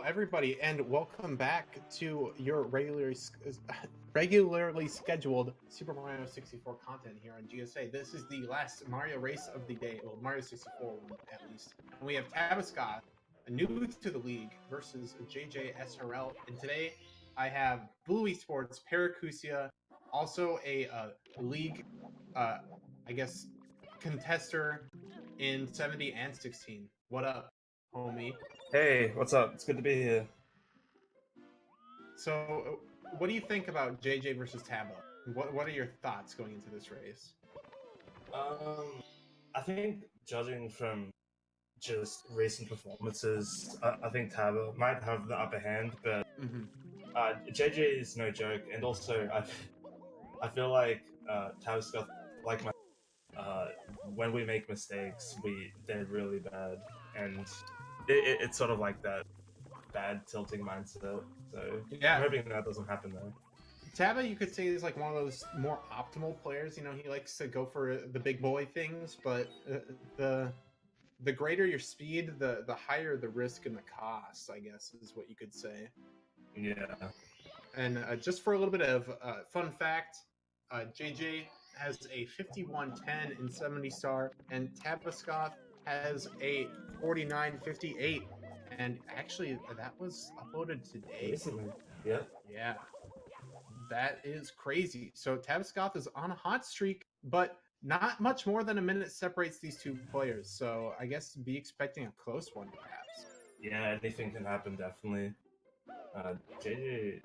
everybody, and welcome back to your regularly scheduled Super Mario 64 content here on GSA. This is the last Mario race of the day, well, Mario 64 one at least. And we have Tabascoth, new to the league, versus JJsrl. And today I have Blue Esports, Paracusia, also a league, I guess, contester in 70 and 16. What up, homie? Hey, what's up? It's good to be here. So, what do you think about JJ versus Tabo? What are your thoughts going into this race? I think judging from just recent performances, I think Tabo might have the upper hand, but JJ is no joke, and also I feel like Tabascoth, like when we make mistakes, they're really bad, and it's sort of like that bad tilting mindset. So yeah, I'm hoping that doesn't happen though. Taba, you could say, is like one of those more optimal players. You know, he likes to go for the big boy things, but the greater your speed, the higher the risk and the cost, I guess, is what you could say. Yeah. And just for a little bit of fun fact, JJ has a 5110 in 70 star, and Tabascoth has a 4958. And actually, that was uploaded today. Recently. Yeah. Yeah. That is crazy. So Tabascoth is on a hot streak, but not much more than a minute separates these two players. So I guess be expecting a close one, perhaps. Yeah, anything can happen, definitely. JJ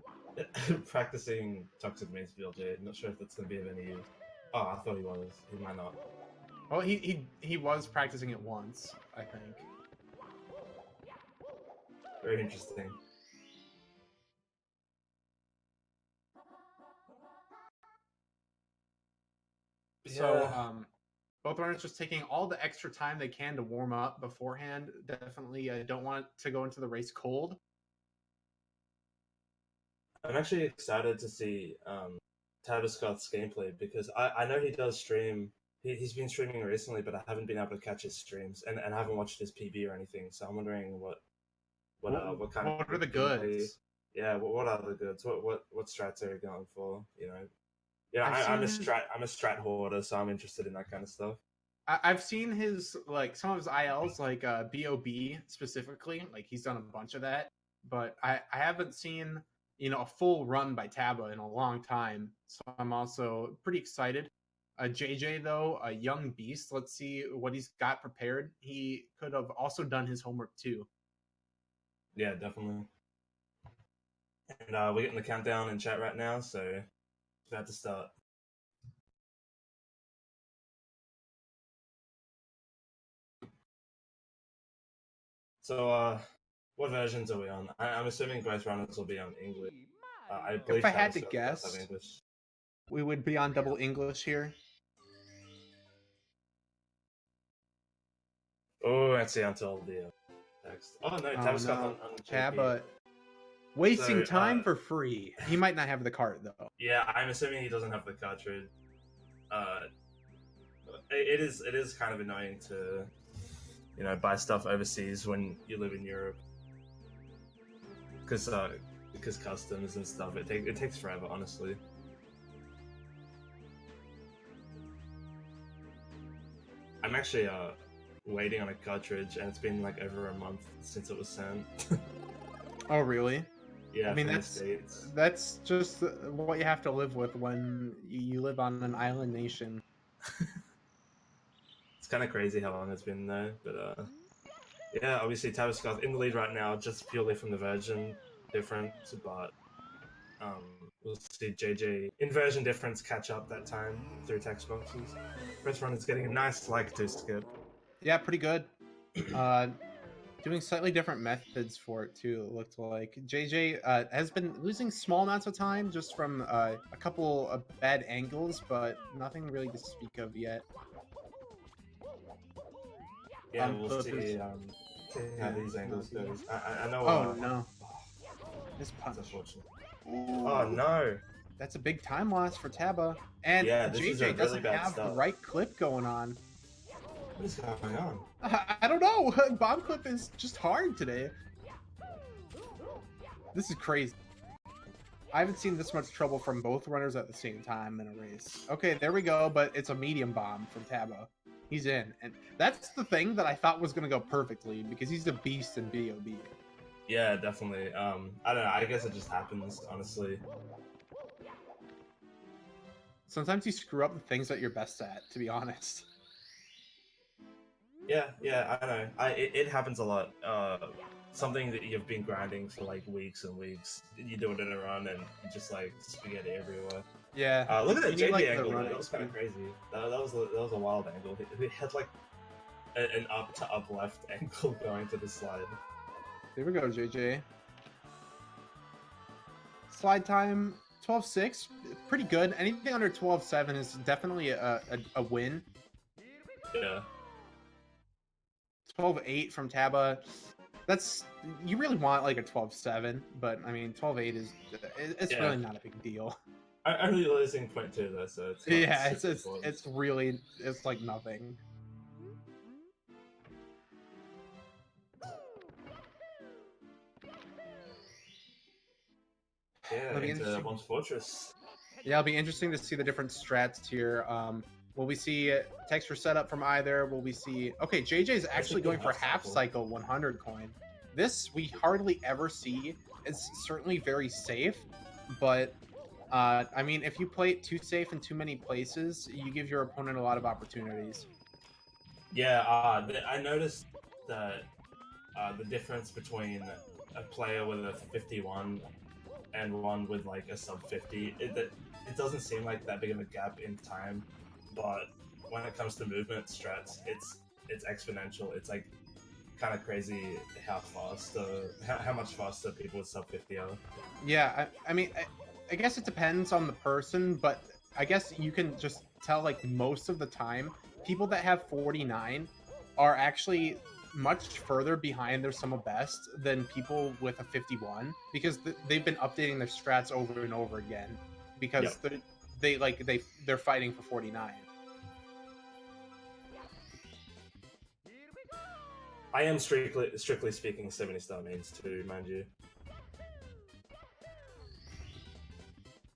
practicing Toxic Maze BLJ. Not sure if that's going to be of any use. Oh, I thought he was. He might not. Well, he was practicing it once, I think. Very interesting. So, both runners just taking all the extra time they can to warm up beforehand. Definitely don't want to go into the race cold. I'm actually excited to see Tabascoth's gameplay because I know he does stream. He's been streaming recently, but I haven't been able to catch his streams, and I haven't watched his PB or anything. So I'm wondering what are the goods? Yeah, what are the goods? What strats are you going for? You know, yeah, I'm a strat hoarder, so I'm interested in that kind of stuff. I've seen his some of his ILs, like BOB specifically. Like he's done a bunch of that, but I haven't seen a full run by Taba in a long time. So I'm also pretty excited. JJ though, a young beast. Let's see what he's got prepared. He could have also done his homework too. Yeah, definitely. And we're getting the countdown in chat right now, so it's about to start. So, what versions are we on? I'm assuming both runners will be on English. I believe if I had to guess, we would be on double English here. Oh, let's see until the text. Oh no, Tabascoth on Taba wasting time for free. He might not have the cart though. Yeah, I'm assuming he doesn't have the cartridge. It is kind of annoying to buy stuff overseas when you live in Europe because customs and stuff. It takes forever, honestly. I'm actually waiting on a cartridge, and it's been like over a month since it was sent. Oh, really? Yeah, I mean that's just what you have to live with when you live on an island nation. It's kind of crazy how long it's been though, but yeah, obviously Tabascoth in the lead right now, just purely from the version difference, but we'll see JJ in version difference catch up that time through text boxes. First run is getting a nice like to skip. Yeah, pretty good. Doing slightly different methods for it too, it looked like. JJ has been losing small amounts of time just from a couple of bad angles, but nothing really to speak of yet. Yeah, we'll see how these angles goes. I know. Oh no. This punch. That's unfortunate. Oh no. That's a big time loss for Taba. And yeah, JJ doesn't have the right clip going on. What is going on? I don't know. Bomb clip is just hard today. This is crazy. I haven't seen this much trouble from both runners at the same time in a race. Okay, there we go, but it's a medium bomb from Tabo. He's in, and that's the thing that I thought was going to go perfectly because he's a beast in BOB. Yeah, definitely. I don't know. I guess it just happens, honestly. Sometimes you screw up the things that you're best at, to be honest. Yeah, I know. It happens a lot. Something that you've been grinding for like weeks and weeks, you do it in a run and you just like spaghetti everywhere. Yeah. Look at that JJ like, angle. That was kind of crazy. That was a wild angle. He had like an up to up left angle going to the slide. There we go, JJ. Slide time 12.6, pretty good. Anything under 12.7 is definitely a win. Yeah. 12.8 from Taba. That's, you really want like a 12.7, but I mean 12.8 is it's really not a big deal. I'm really losing 0.2 though, so it's it's really like nothing. Yeah, into One's Fortress. Yeah, it'll be interesting to see the different strats here. Will we see texture setup from either? Will we see... Okay, JJ is actually going for half cycle 100 coin. This we hardly ever see. It's certainly very safe, but I mean, if you play it too safe in too many places, you give your opponent a lot of opportunities. Yeah, I noticed that the difference between a player with a 51 and one with like a sub 50, it doesn't seem like that big of a gap in time, but when it comes to movement strats, it's exponential. It's like kind of crazy how fast, how much faster people with sub 50 are. Yeah, I mean, I guess it depends on the person, but I guess you can just tell like most of the time, people that have 49 are actually much further behind their sum of best than people with a 51 because they've been updating their strats over and over again because they're fighting for 49. I am strictly speaking 70-star mains too, mind you.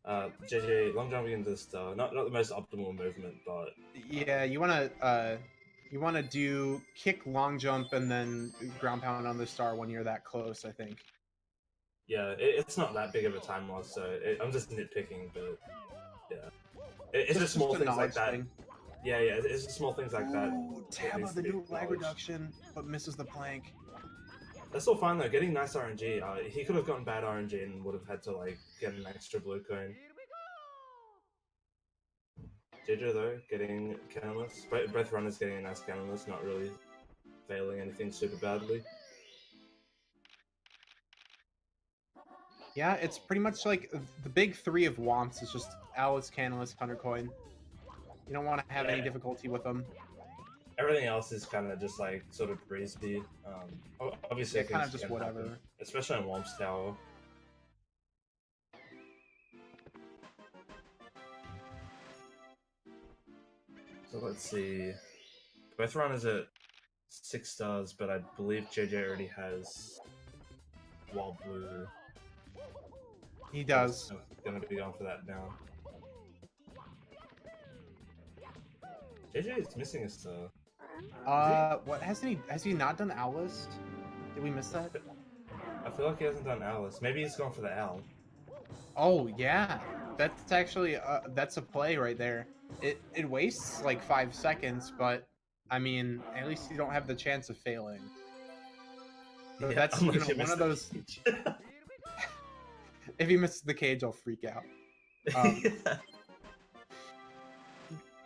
JJ, long jumping into the star, not the most optimal movement, but yeah, you wanna do kick, long jump, and then ground pound on the star when you're that close, I think. Yeah, it's not that big of a time loss, so I'm just nitpicking, but yeah, it's just small things like that. Yeah, it's just small things like that. Taba, the new lag reduction, but misses the plank. That's all fine though. Getting nice RNG. He could have gotten bad RNG and would have had to like get an extra blue coin. JJ though, getting cannonless. Both runners getting a nice cannonless, not really failing anything super badly. Yeah, it's pretty much like the big three of Womps is just Alice, Cannonless, 100 coin. You don't want to have any difficulty with them. Everything else is kind of just like sort of breezy. Obviously, kind of just whatever. Happen, especially on Womp's Tower. So let's see. Both runners at 6 stars, but I believe JJ already has Wild Blue. He does. So gonna be going for that now. JJ is missing a star. What has he not done Owl List? Did we miss that? I feel like he hasn't done Owl List. Maybe he's going for the owl. Oh yeah, that's actually that's a play right there. It wastes like 5 seconds, but I mean, at least you don't have the chance of failing. So yeah, that's one of those. If he misses the cage, I'll freak out. Yeah.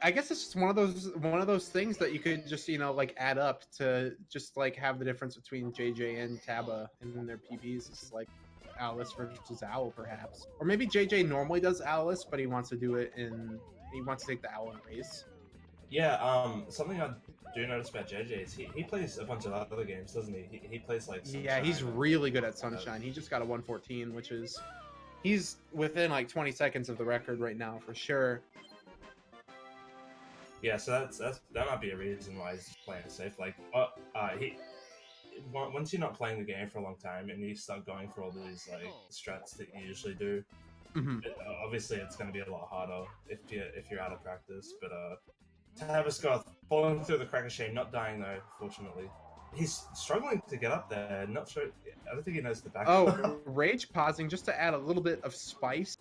I guess it's just one of those things that you could just like add up to just like have the difference between JJ and Taba and their PBs. It's like Alice versus Owl, perhaps, or maybe JJ normally does Alice, but he wants to do it he wants to take the Owl in race. Yeah. Something I do notice about JJ is he plays a bunch of other games, doesn't he? He plays like Sunshine. Yeah, he's really good at Sunshine. He just got a 114, which is he's within like 20 seconds of the record right now for sure. Yeah, so that might be a reason why he's playing it safe. Like, once you're not playing the game for a long time and you start going for all these like strats that you usually do, obviously it's going to be a lot harder if you're out of practice. But Tabascoth falling through the crack of shame, not dying though, fortunately. He's struggling to get up there. Not sure. I don't think he knows the back. Oh, rage pausing just to add a little bit of spice.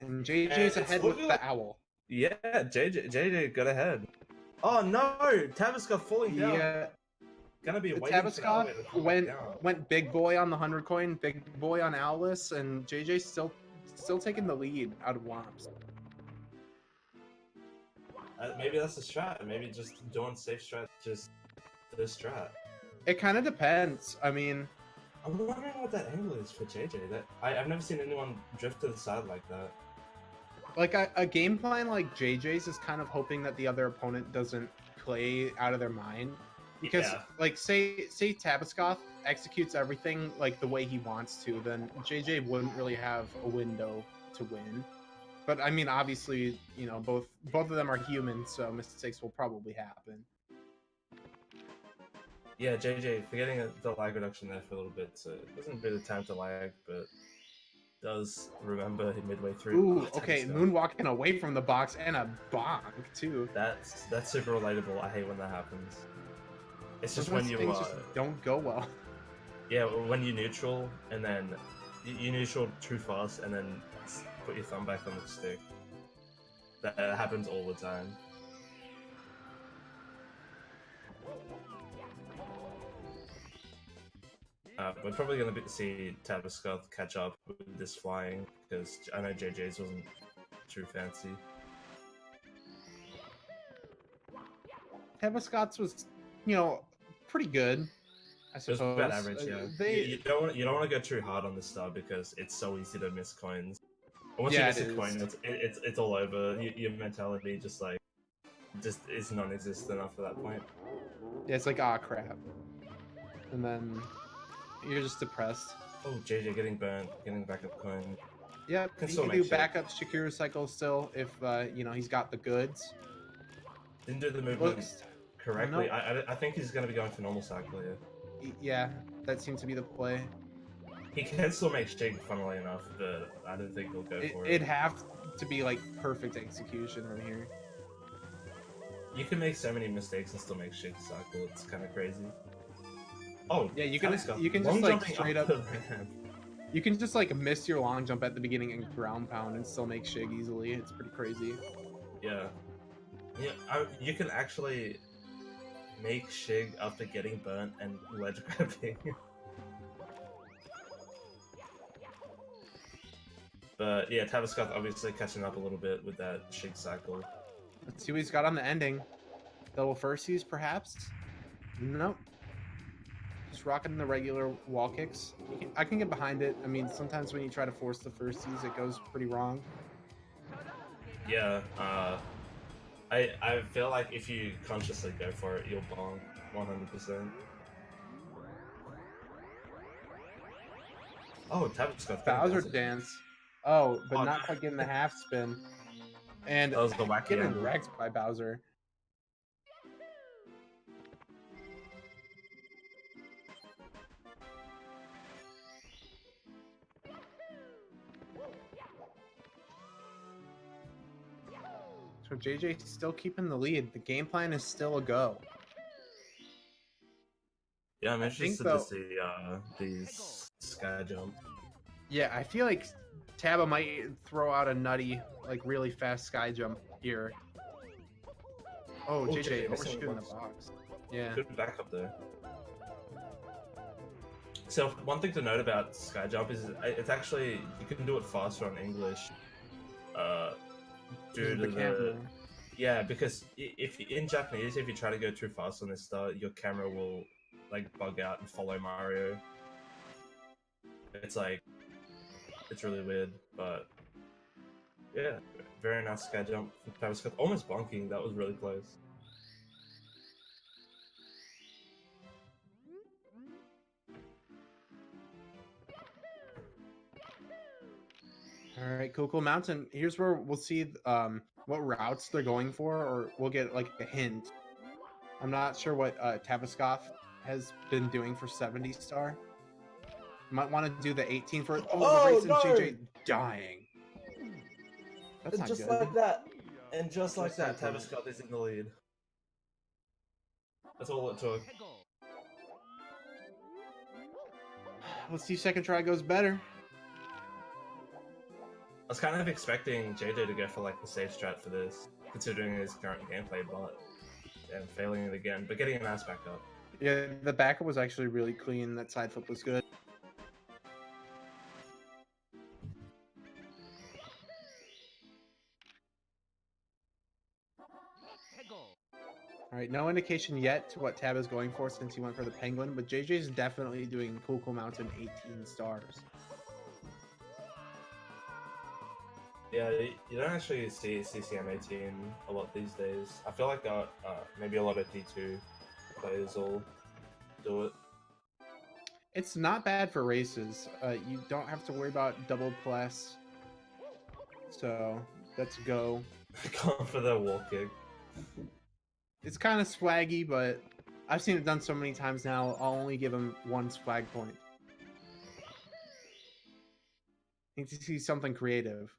And JJ's ahead with the owl. Yeah, JJ got ahead. Oh no, Tabascoth falling down. Yeah. Gonna be waiting. Tabascoth went big boy on the 100 coin, big boy on Owlus, and JJ's still taking the lead out of Womps. Maybe that's a strat. Maybe just doing safe strat, just this strat. It kind of depends. I mean, I'm wondering what that angle is for JJ. I've never seen anyone drift to the side like that. Like a game plan like JJ's is kind of hoping that the other opponent doesn't play out of their mind, because like say Tabascoth executes everything like the way he wants to, then JJ wouldn't really have a window to win. But I mean, obviously, you know, both of them are human, so mistakes will probably happen. Yeah, JJ forgetting the lag reduction there for a little bit, so it wasn't a bit of time to lag, but does remember midway through. Ooh, okay, moonwalking away from the box and a bonk too. That's super relatable. I hate when that happens. It's just sometimes when you just don't go well. Yeah, when you neutral and then you neutral too fast and then put your thumb back on the stick. That happens all the time. We're probably going to see Tabascoth catch up with this flying, because I know JJ's wasn't too fancy. Tabascoth's was, you know, pretty good, I suppose. It was about average, yeah. You don't want to go too hard on this star because it's so easy to miss coins. Once you miss a coin, it's all over. Your mentality just is non-existent after that point. Yeah, it's like, ah, crap. And then you're just depressed. Oh, JJ getting burnt, getting the backup coin. Yeah, he can do backup Shakira cycle still if, you know, he's got the goods. Didn't do the movement correctly. I think he's going to be going for normal cycle here. Yeah, that seems to be the play. He can still make shake, funnily enough, but I don't think he'll go for it. It'd have to be, like, perfect execution right here. You can make so many mistakes and still make shake cycle. It's kind of crazy. Oh, yeah, you can just like straight up. You can just like miss your long jump at the beginning and ground pound and still make shig easily. It's pretty crazy. Yeah, you can actually make shig after getting burnt and ledge grabbing. But yeah, Tabascoth obviously catching up a little bit with that shig cycle. Let's see what he's got on the ending. Double firsties, perhaps? Nope. Just rocking the regular wall kicks. I can get behind it. I mean, sometimes when you try to force the firsties, it goes pretty wrong. Yeah, I feel like if you consciously go for it, you'll bonk 100%. Oh, Tabascoth. Bowser dance. Oh, but not quite getting the half spin. And that was the wacky getting wrecked by Bowser. So JJ's still keeping the lead. The game plan is still a go. Yeah, I'm interested to see these sky jump. Yeah, I feel like Taba might throw out a nutty, like really fast sky jump here. Oh, JJ overshooting the box. Yeah. Good backup there. So one thing to note about sky jump is it's actually, you can do it faster on English. Due to the camera. Yeah, because if in Japanese, if you try to go too fast on this star, your camera will like bug out and follow Mario. It's like, it's really weird, but yeah, very nice sky jump from Tabascoth. Almost bonking, that was really close. All right, Coco Mountain. Here's where we'll see what routes they're going for, or we'll get like a hint. I'm not sure what Tabascoth has been doing for 70 star. Might want to do the 18 for the race and JJ dying. That's and not just good. like that, and just like like that, Tabascoth is in the lead. That's all it took. Let's see if second try goes better. I was kind of expecting JJ to go for like the safe strat for this, considering his current gameplay, and failing it again, but getting an ass back up. Yeah, the backup was actually really clean. That side flip was good. All right, no indication yet to what Tab is going for since he went for the Penguin, but JJ is definitely doing Cool Mountain 18 stars. Yeah, you don't actually see CCM 18 a lot these days. I feel like maybe a lot of D2 players will do it. It's not bad for races. You don't have to worry about double plus. So, let's go. Going for the wall kick. It's kind of swaggy, but I've seen it done so many times now, I'll only give him one swag point. Need to see something creative.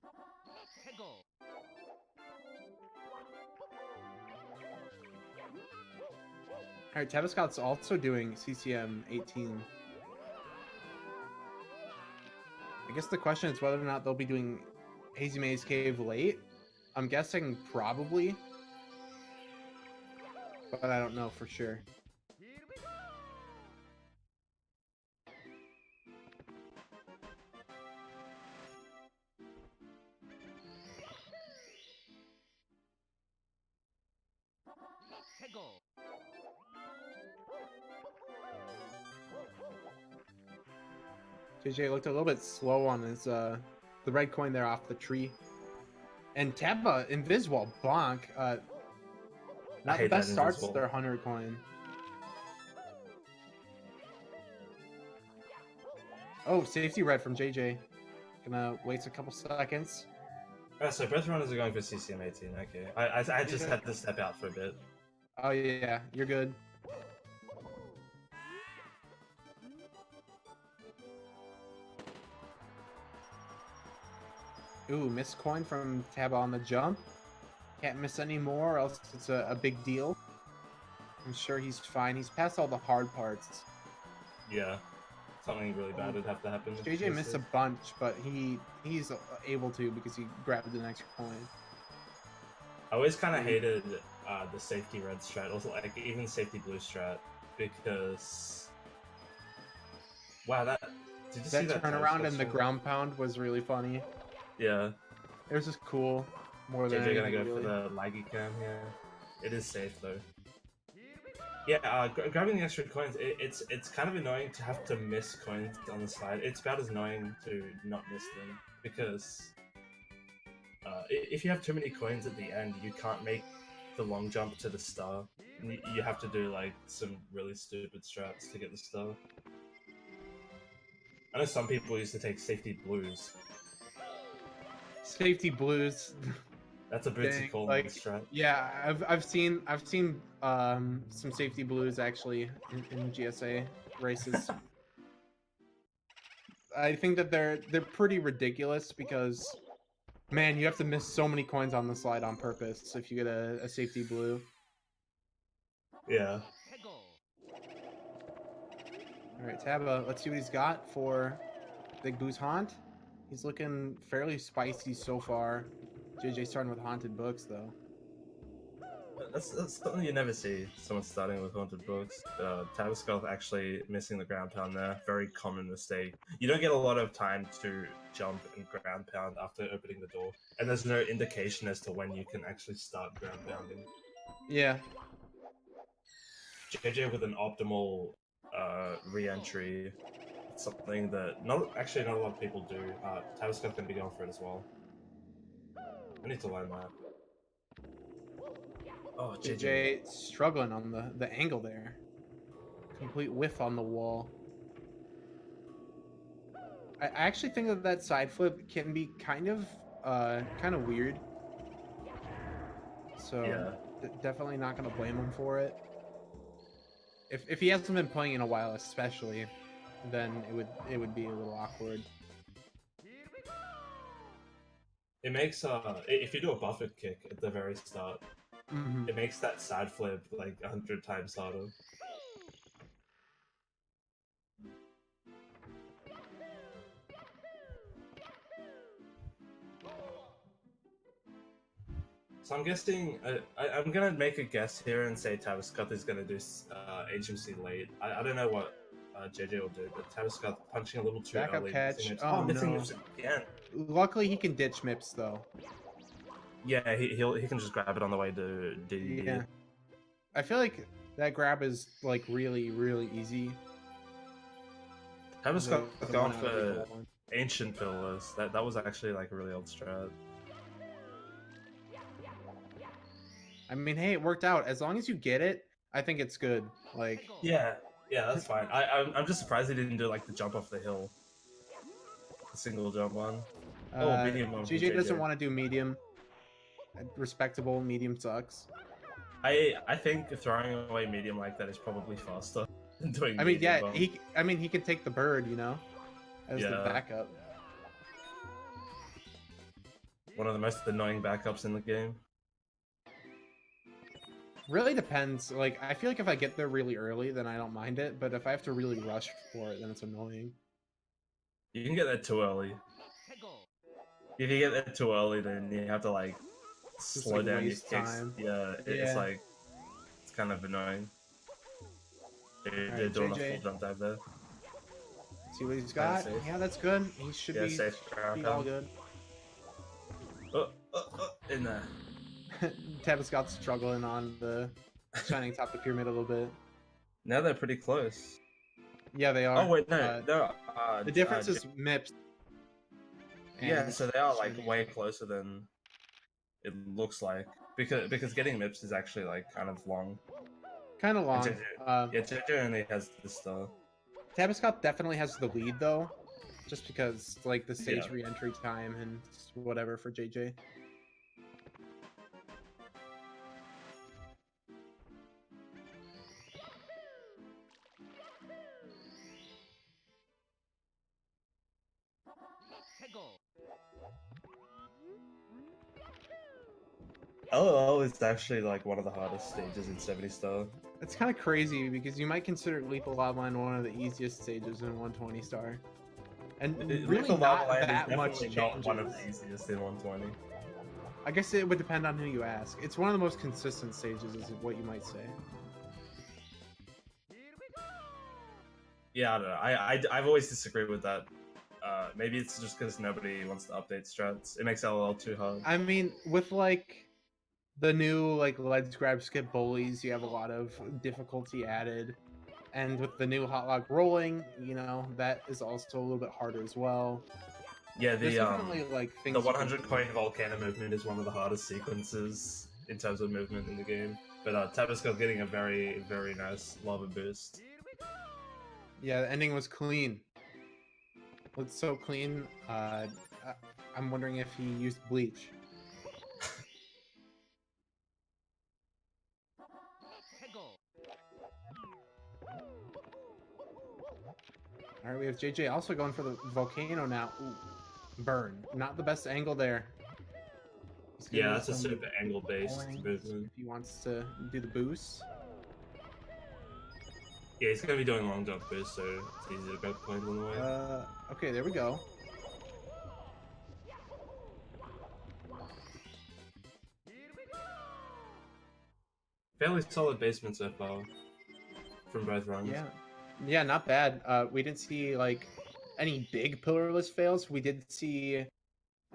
Alright, Tabascoth's also doing CCM 18. I guess the question is whether or not they'll be doing Hazy Maze Cave late. I'm guessing probably, but I don't know for sure. JJ looked a little bit slow on his the red coin there off the tree. And Tabba, Inviswall, bonk. Not the best starts their 100 coin. Oh, safety red from JJ. Gonna waste a couple seconds. Oh, so both runners are going for CCM 18, okay. I just had to step out for a bit. Oh yeah, you're good. Ooh, missed coin from Tabba on the jump. Can't miss any more, or else it's a big deal. I'm sure he's fine. He's passed all the hard parts. Yeah. Something really bad would have to happen. JJ missed a bunch, but he's able to because he grabbed an extra coin. I always kind of hated the safety red strat, also like even safety blue strat, because wow, did you see that turnaround and the ground pound was really funny. Yeah, it was just cool. More than JJ gonna go really. for the laggy cam here. It is safe though. Yeah, grabbing the extra coins, it's kind of annoying to have to miss coins on the slide. It's about as annoying to not miss them, because if you have too many coins at the end, you can't make the long jump to the star. You have to do like some really stupid strats to get the star. I know some people used to take safety blues. Safety blues. That's a bootsy call like, strat. Yeah, I've seen some safety blues actually in GSA races. I think that they're pretty ridiculous because, man, you have to miss so many coins on the slide on purpose if you get a safety blue. Yeah. All right, Tabba, let's see what he's got for Big Boo's Haunt. He's looking fairly spicy so far. JJ starting with Haunted Books, though. That's something you never see, someone starting with Haunted Books. Tabascoth actually missing the ground pound there. Very common mistake. You don't get a lot of time to jump and ground pound after opening the door. And there's no indication as to when you can actually start ground pounding. Yeah. JJ with an optimal re-entry. Something that not a lot of people do. Tabascoth can be going for it as well. I need to learn that. Oh, JJ struggling on the angle there. Complete whiff on the wall. I actually think that side flip can be kind of weird. So yeah. definitely not gonna blame him for it. If he hasn't been playing in a while, especially, then it would be a little awkward. It makes if you do a buffet kick at the very start, it makes that side flip like 100 times harder. So I'm guessing, I'm gonna make a guess here and say Tabascoth is gonna do HMC late. I don't know what JJ will do, but Tabascoth punching a little too Backup early. catch. Oh, missing no. Mips again. Luckily, he can ditch Mips though. Yeah, he can just grab it on the way to DD. Yeah. I feel like that grab is like really easy. Tabascoth gone for ancient pillars. That was actually like a really old strat. I mean, hey, it worked out. As long as you get it, I think it's good. Like, yeah, that's fine. I'm just surprised he didn't do like the jump off the hill, the single jump one. Medium. JJ doesn't want to do medium. Respectable. Medium sucks. I think throwing away medium like that is probably faster than doing. I mean, yeah, he can take the bird, you know, as the backup. One of the most annoying backups in the game. Really depends. Like, I feel like if I get there really early, then I don't mind it. But if I have to really rush for it, then it's annoying. You can get there too early. If you get there too early, then you have to like slow down your kicks. Yeah, it's like it's kind of annoying. They're doing a full jump dive there. See what he's got. Yeah, that's good. He should be all good. In there. Tabascoth's struggling on the shining top of the pyramid a little bit. Now they're pretty close. Yeah, they are. Oh wait, no. The difference is Mips. Yeah, so they are like way closer than it looks like, because getting Mips is actually like kind of long. Kind of long. JJ only has the star. Tabascoth definitely has the lead though, just because like the stage re-entry time and whatever for JJ. LOL is actually like one of the hardest stages in 70 star. It's kind of crazy because you might consider Lethal Lava Line one of the easiest stages in 120 star, and really not that much changes. Not one of the easiest in 120. I guess it would depend on who you ask. It's one of the most consistent stages, is what you might say. Yeah, I don't know. I've always disagreed with that. Maybe it's just because nobody wants to update strats. It makes LOL too hard. I mean, with like the new like ledge grab skip bullies, you have a lot of difficulty added, and with the new hot log rolling, you know, that is also a little bit harder as well. Yeah, the like things the 100 coin volcano movement is one of the hardest sequences in terms of movement in the game. But Tabascoth getting a very nice lava boost. Yeah, the ending was clean. It's so clean. I'm wondering if he used bleach. All right, we have JJ also going for the volcano now. Ooh, burn. Not the best angle there. Yeah, that's a super angle-based movement. If he wants to do the boost. Yeah, he's gonna be doing long jump boost, so it's easy to grab the point on the way. Okay, there we go. Fairly solid basement so far from both runs. Yeah, not bad. We didn't see like any big pillarless fails. We did see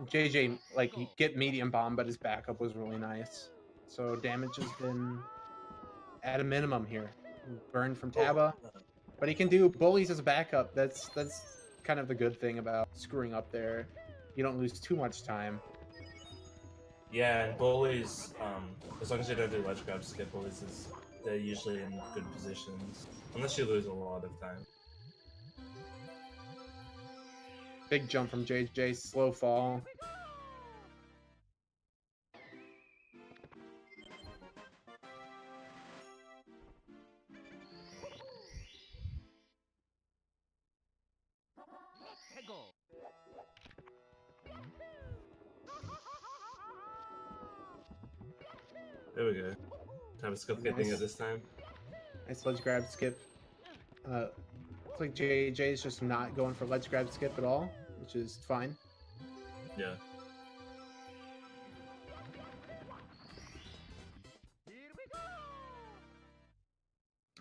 JJ like get medium bomb, but his backup was really nice. So damage has been at a minimum here. Burn from Taba, but he can do bullies as a backup. That's kind of the good thing about screwing up there. You don't lose too much time. Yeah, and bullies, as long as you don't do ledge grab skip bullies, they're usually in good positions. Unless you lose a lot of time. Big jump from JJ, slow fall. There we go. Tabascoth getting it this time. Nice ledge grab skip. Looks like JJ is just not going for ledge grab skip at all, which is fine. Yeah.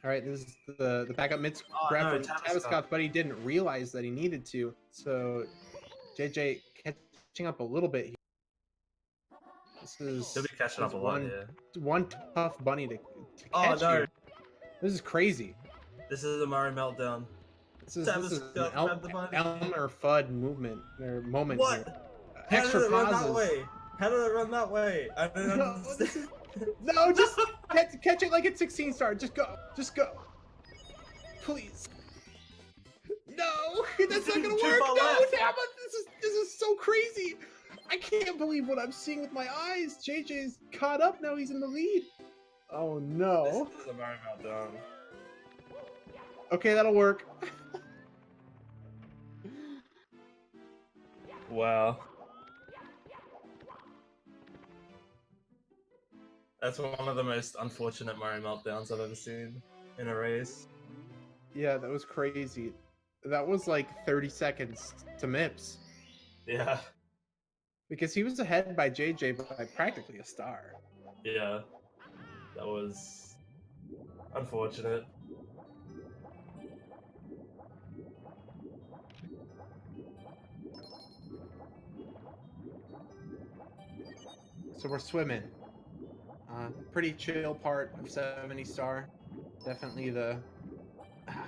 All right, this is the backup mid grab no, from Tabascoth, but he didn't realize that he needed to. So JJ catching up a little bit here. This is He'll be catching up a lot here. One tough bunny to Oh catch no! here. This is crazy. This is a Mario meltdown. This is an Elmer Fudd movement or moment. What? Here. Extra pauses. Run that way? How did it run that way? I don't understand. No, just catch it like it's 16 star. Just go. Just go. Please. No, that's not gonna work. No, Taba, this is so crazy. I can't believe what I'm seeing with my eyes. JJ's caught up now. He's in the lead. Oh no. This is a Mario meltdown. Okay, that'll work. Wow. That's one of the most unfortunate Mario meltdowns I've ever seen in a race. Yeah, that was crazy. That was like 30 seconds to Mips. Yeah. Because he was ahead by JJ by practically a star. Yeah. That was unfortunate. So we're swimming. Pretty chill part of 70 star. Definitely the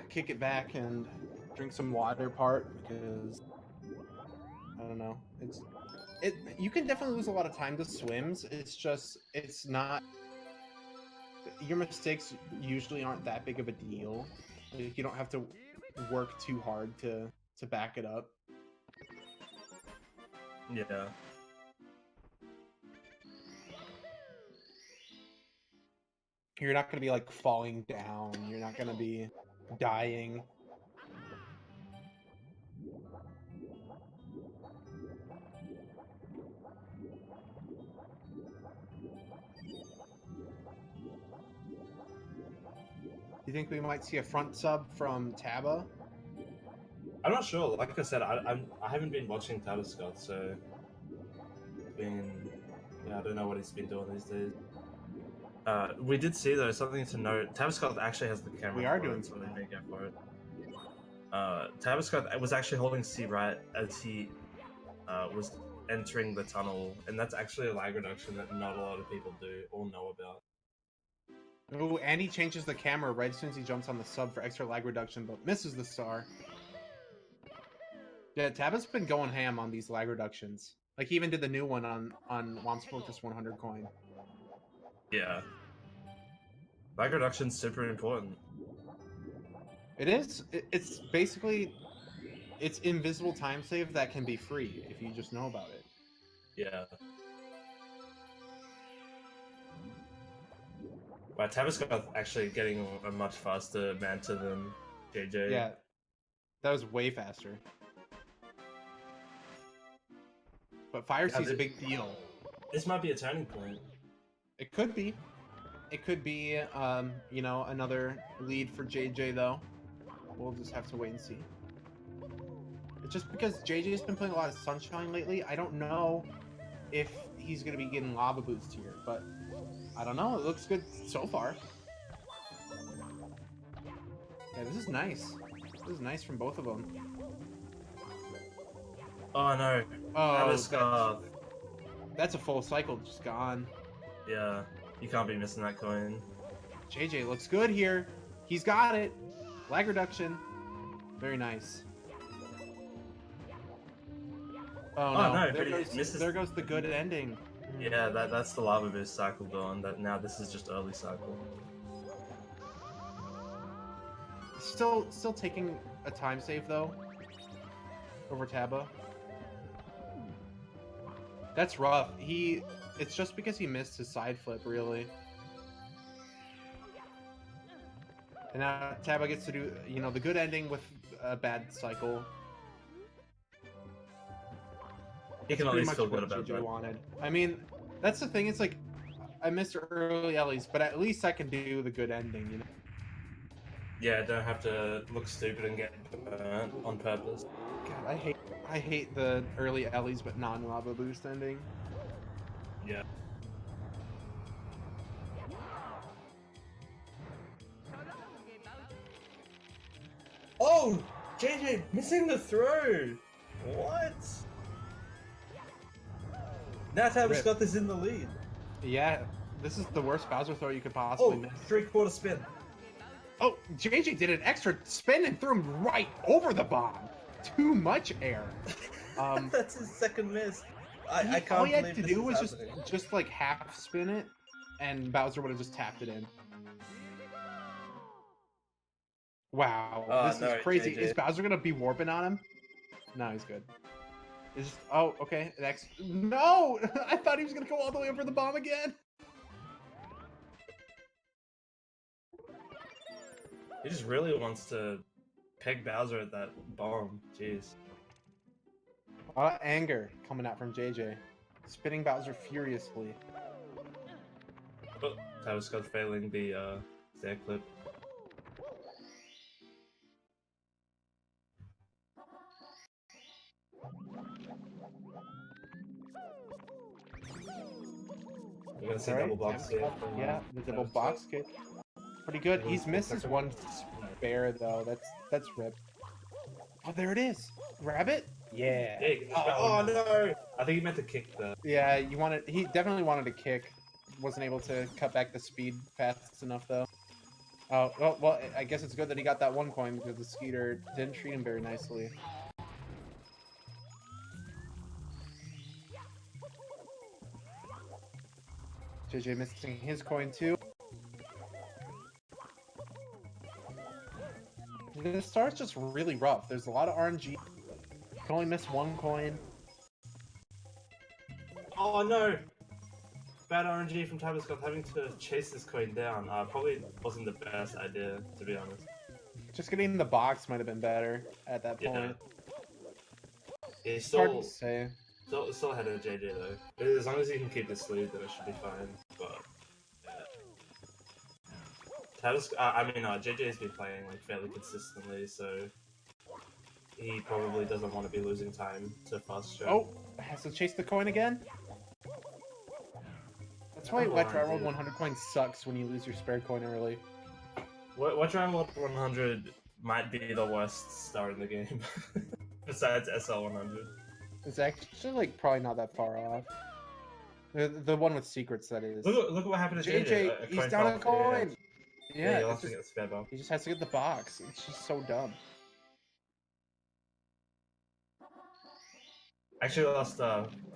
kick it back and drink some water part, because I don't know. You can definitely lose a lot of time to swims. It's not, your mistakes usually aren't that big of a deal. Like, you don't have to work too hard to back it up. Yeah. You're not going to be like falling down. You're not going to be dying. You think we might see a front sub from Taba? I'm not sure. Like I said, I haven't been watching Tabascoth, so I don't know what he's been doing these days. We did see though something to note. Tabascoth actually has the camera. We are doing so they may go for it. Tabascoth was actually holding C right as he was entering the tunnel, and that's actually a lag reduction that not a lot of people do or know about. Oh, and he changes the camera right as soon as he jumps on the sub for extra lag reduction, but misses the star. Yeah, Taba's been going ham on these lag reductions. Like, he even did the new one on Womp Fortress 100 coin. Yeah. Lag reduction's super important. It is. It's basically, it's invisible time save that can be free if you just know about it. Yeah. Wow, Tabascoth actually getting a much faster Manta than JJ. Yeah. That was way faster. But Fire Sea's a big deal. This might be a turning point. It could be. It could be, you know, another lead for JJ, though. We'll just have to wait and see. It's just because JJ's been playing a lot of Sunshine lately, I don't know if he's going to be getting Lava Boost here, but I don't know. It looks good so far. Yeah, this is nice. This is nice from both of them. Oh, no. Oh, that's a full cycle just gone. Yeah, you can't be missing that coin. JJ looks good here. He's got it. Lag reduction. Very nice. Oh no, there goes the good ending. Yeah, that's the Lava Boost cycle gone. Now this is just early cycle. Still taking a time save though. Over Taba. That's rough. It's just because he missed his side flip, really. And now Taba gets to do, you know, the good ending with a bad cycle. You can at pretty least much feel good what about JJ that. wanted. I mean, that's the thing. It's like I missed early Ellies, but at least I can do the good ending, you know. Yeah, don't have to look stupid and get burnt on purpose. God, I hate the early Ellies but non-lava boost ending. Yeah. Oh! JJ missing the throw! What? Now Tabascoth is in the lead. Yeah, this is the worst Bowser throw you could possibly miss. 3/4 spin. Oh, JJ did an extra spin and threw him right over the bomb. Too much air. That's his second miss. I can't all he had believe to this do is was happening. just like half spin it, and Bowser would have just tapped it in. Wow, this is crazy. JJ. Is Bowser gonna be warping on him? No, he's good. It's just, oh, okay. Next. No! I thought he was gonna go all the way over the bomb again. He just really wants to peg Bowser at that bomb. Jeez. A lot of anger coming out from JJ. Spinning Bowser furiously. Oh, Tabascoth failing the stair clip. We're gonna see double box here. Yeah, the double box kick. Pretty good. He's missed his one spare though. That's ripped. Oh, there it is. Grab it. Yeah. Oh no! I think he meant to kick the. Yeah, he definitely wanted to kick. Wasn't able to cut back the speed fast enough though. Oh, well, I guess it's good that he got that one coin because the Skeeter didn't treat him very nicely. JJ missing his coin too. The start's just really rough. There's a lot of RNG. You can only miss one coin. Oh no! Bad RNG from Tabascoth having to chase this coin down. Probably wasn't the best idea, to be honest. Just getting the box might have been better at that point. Yeah, he's Hard to say. Still ahead of JJ though. As long as he can keep this lead, then it should be fine. But yeah. JJ's been playing like fairly consistently, so he probably doesn't want to be losing time to fast show. Oh, has to chase the coin again. That's why Wet Dry World 100 coin sucks when you lose your spare coin early. Wet Dry World 100 might be the worst star in the game, besides SL 100. It's actually like probably not that far off. The one with secrets, that is. Look at what happened to JJ. He's down a coin. Yeah, he'll have to get the spare bomb. He just has to get the box. It's just so dumb. Actually, I lost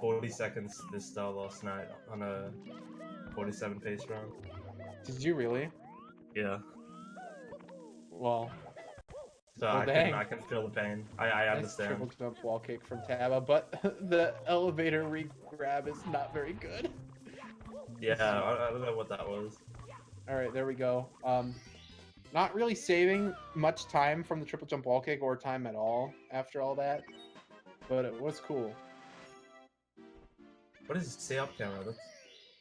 40 seconds this star last night on a 47 pace round. Did you really? Yeah. Well. So I can feel the pain. I understand. Triple jump wall kick from Taba, but the elevator re-grab is not very good. Yeah, I don't know what that was. Alright, there we go. Not really saving much time from the triple jump wall kick or time at all after all that. But it was cool. What is C up camera? That's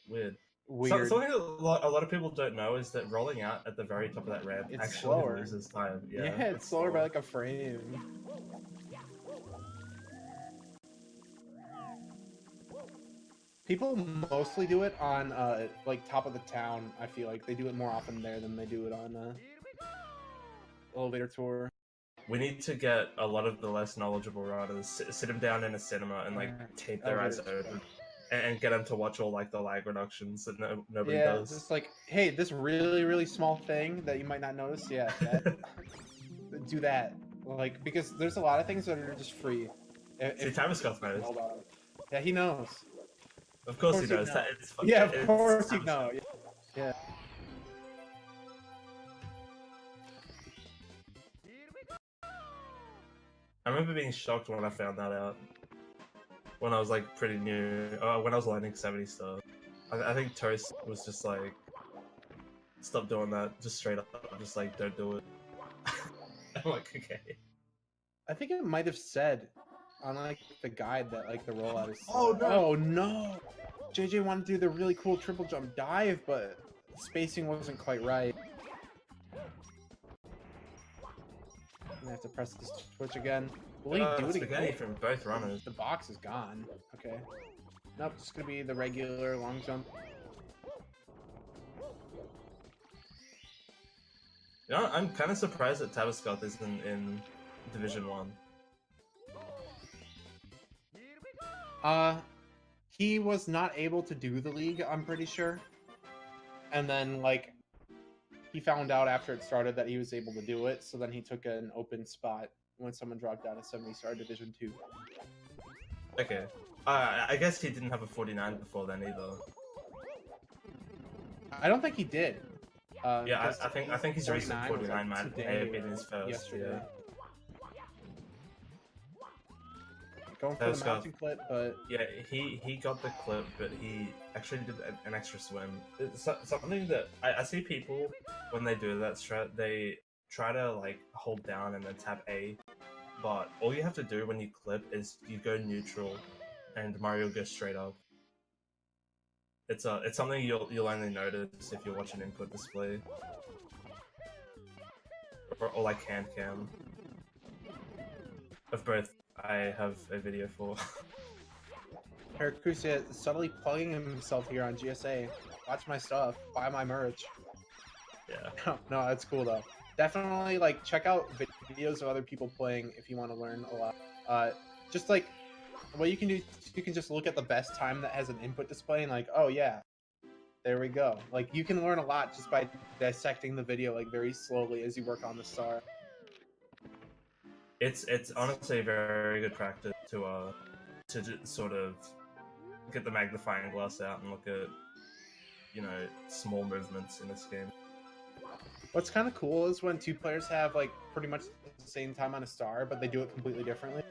weird. Weird. Something a lot of people don't know is that rolling out at the very top of that ramp actually loses time. Yeah, it's slower by like a frame. People mostly do it on like top of the town. I feel like they do it more often there than they do it on elevator tour. We need to get a lot of the less knowledgeable runners, sit them down in a cinema and like tape their eyes open. And get them to watch all like the lag reductions that nobody does. Just like, hey, this really small thing that you might not notice, do that. Like, because there's a lot of things that are just free. See, Tabascoth knows. Yeah, he knows. Of course he knows. Yeah, of course he knows. Yeah. I remember being shocked when I found that out. When I was like pretty new, when I was learning 70 stuff. I think Toast was just like, stop doing that, just straight up, just like, don't do it. I'm like, okay. I think it might have said unlike the guide that like the rollout is. Oh no! Oh no! JJ wanted to do the really cool triple jump dive, but the spacing wasn't quite right. I have to press this switch again. Will he do it again? From both runners. The box is gone. Okay. Nope, it's gonna be the regular long jump. You know, I'm kind of surprised that Tabascoth isn't in Division 1. He was not able to do the league, I'm pretty sure. And then, like, he found out after it started that he was able to do it, so then he took an open spot when someone dropped out of 70-star Division 2. Okay. I guess he didn't have a 49 before then either. I don't think he did. Yeah, I think his recent 49 might have been his first. Yesterday. Yeah. Going for the mountain clip, but yeah, he got the clip, but he actually did an extra swim. It's something that I see people when they do that strat, they try to like hold down and then tap A, but all you have to do when you clip is you go neutral, and Mario goes straight up. It's something you'll only notice if you watch an input display, or like hand cam. Of both, I have a video for. Paracusia is subtly plugging himself here on GSA. Watch my stuff, buy my merch. Yeah. No, that's cool though. Definitely like check out videos of other people playing if you want to learn a lot. Just like what you can do, you can just look at the best time that has an input display and like, oh yeah, there we go. Like you can learn a lot just by dissecting the video like very slowly as you work on the star. It's honestly a very good practice to just sort of get the magnifying glass out and look at, you know, small movements in this game. What's kind of cool is when two players have like pretty much the same time on a star, but they do it completely differently.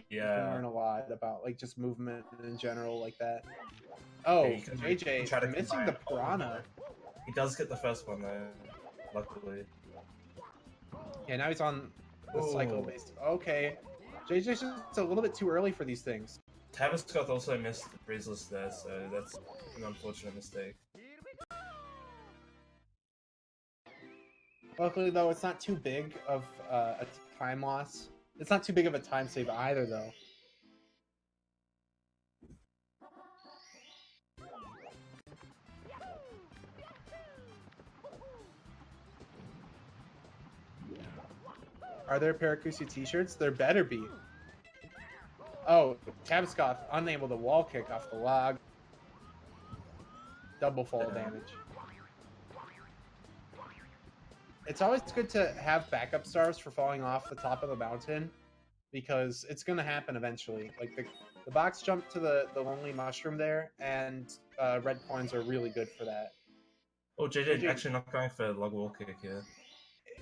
Yeah. You can learn a lot about like just movement in general like that. Oh, yeah, JJ missing the piranha. He does get the first one though, luckily. Yeah, now he's on the cycle base. Okay. JJ's just a little bit too early for these things. Tabascoth also missed Breezeless there, so that's an unfortunate mistake. Luckily, though, it's not too big of a time loss. It's not too big of a time save either, though. Are there Paracusia t-shirts? There better be. Oh, Tabascoth unable to wall kick off the log. Double fall damage. It's always good to have backup stars for falling off the top of the mountain, because it's going to happen eventually. Like the box jump to the lonely mushroom there, and red coins are really good for that. Oh, JJ actually not going for log wall kick here.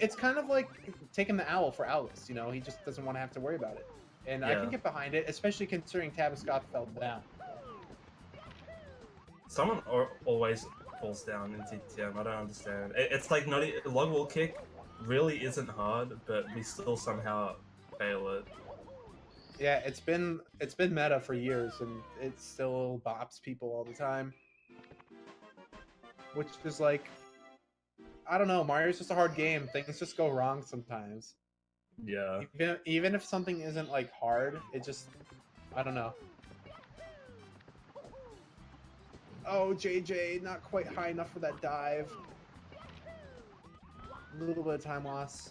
It's kind of like taking the owl for Alice, you know? He just doesn't want to have to worry about it. And yeah. I can get behind it, especially considering Tabascoth fell down. Someone always falls down in TTM, I don't understand. It's like not log wall kick really isn't hard, but we still somehow fail it. Yeah, it's been meta for years, and it still bops people all the time. Which is like, I don't know, Mario's just a hard game. Things just go wrong sometimes. Yeah. Even if something isn't like hard, it just, I don't know. Oh, JJ, not quite high enough for that dive. A little bit of time loss.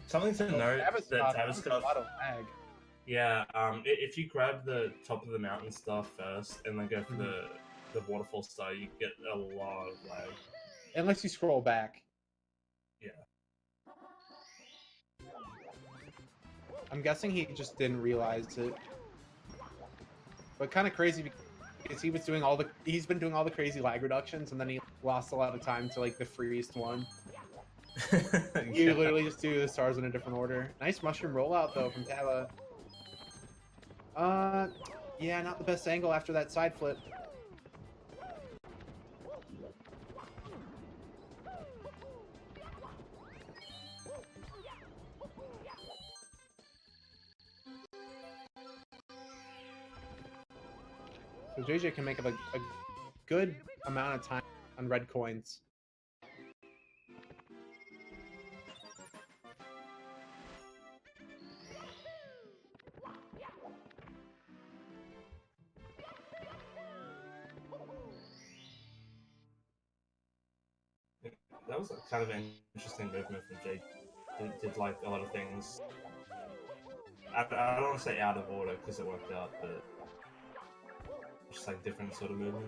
Something to note that Tabascoth, a lot of lag. Yeah, if you grab the top of the mountain star first and then go for the waterfall star, you get a lot of lag. Unless you scroll back. Yeah. I'm guessing he just didn't realize it. But kind of crazy because he's been doing all the crazy lag reductions, and then he lost a lot of time to like the freest one. You literally just do the stars in a different order. Nice mushroom rollout though from Taba. Yeah, not the best angle after that side flip. So JJ can make up a good amount of time on red coins. That was kind of an interesting movement from Jake. Did like a lot of things. I don't want to say out of order because it worked out, but just like different sort of movement.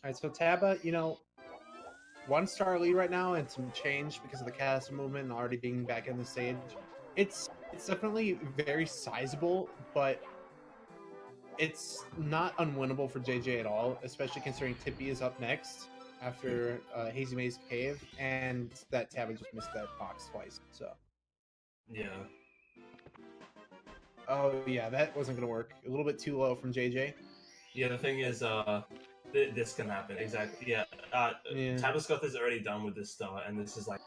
Alright, so Taba, you know, 1-star lead right now and some change because of the cast movement and already being back in the stage. It's definitely very sizable, but it's not unwinnable for JJ at all, especially considering Tippy is up next after Hazy Maze Cave, and that Taba just missed that box twice, so. Yeah. Oh yeah, that wasn't gonna work. A little bit too low from JJ. Yeah, the thing is, this can happen. Exactly. Yeah. Tabascoth is already done with this star, and this is like,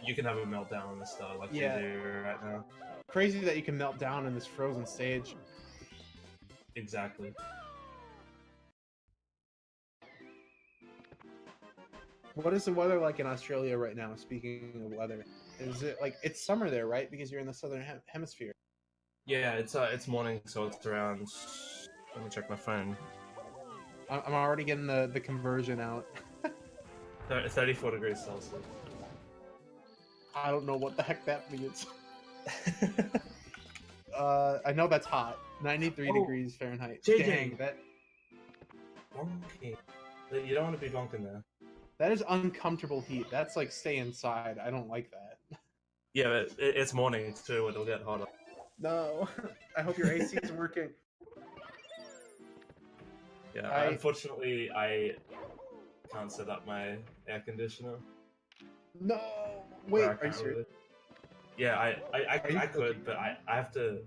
you can have a meltdown on this star, like JJ right now. Crazy that you can melt down in this frozen stage. Exactly. What is the weather like in Australia right now? Speaking of weather, is it like it's summer there, right? Because you're in the southern hemisphere. Yeah, it's morning, so it's around. Let me check my phone. I'm already getting the conversion out. 34 degrees Celsius. I don't know what the heck that means. I know that's hot. 93 degrees Fahrenheit. JJ. Dang, that. Bonking. You don't want to be bonking there. That is uncomfortable heat. That's like stay inside. I don't like that. Yeah, but it's morning too. It'll get hotter. No. I hope your AC is working. Yeah, unfortunately, I can't set up my air conditioner. No! Wait, are you serious? Really. Yeah, I could, but I have to...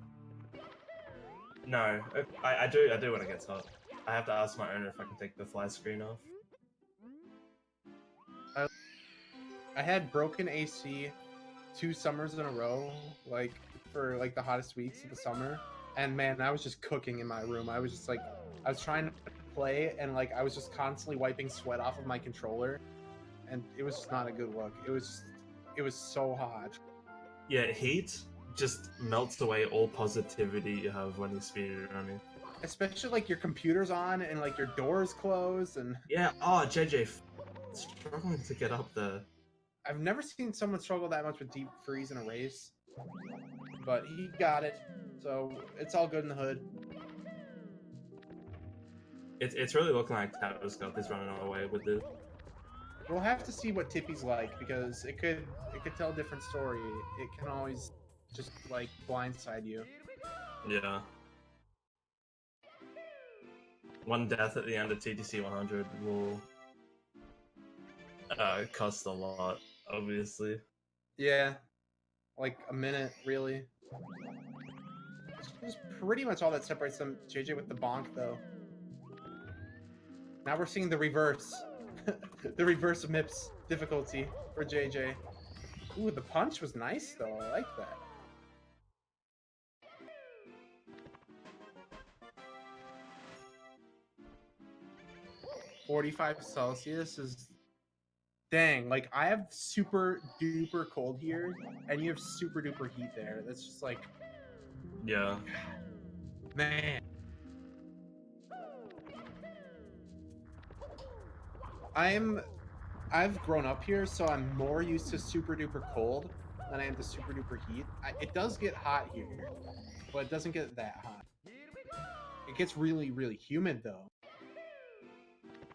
No, I do when it gets hot. I have to ask my owner if I can take the fly screen off. I had broken AC 2 summers in a row, like, for, like, the hottest weeks of the summer. And, man, I was just cooking in my room. I was just, like, I was trying to play, and, like, I was just constantly wiping sweat off of my controller. And it was just not a good look. It was so hot. Yeah, heat just melts away all positivity you have when you're speedrunning. Especially, like, your computer's on, and, like, your door's closed, and... Yeah, JJ, struggling to get up there. I've never seen someone struggle that much with deep freeze in a race. But he got it, so it's all good in the hood. It's really looking like Tabascoth is running away with this. We'll have to see what Tippy's like, because it could tell a different story. It can always just, like, blindside you. Yeah. One death at the end of TTC 100 will cost a lot, obviously. Yeah. Like, a minute, really. It's pretty much all that separates them. JJ with the bonk, though. Now we're seeing the reverse. The reverse MIPS difficulty for JJ. Ooh, the punch was nice, though. I like that. $45 Celsius is... Dang, like, I have super duper cold here, and you have super duper heat there. That's just like... Yeah. Man. I've grown up here, so I'm more used to super duper cold than I am to super duper heat. It does get hot here, but it doesn't get that hot. It gets really, really humid, though.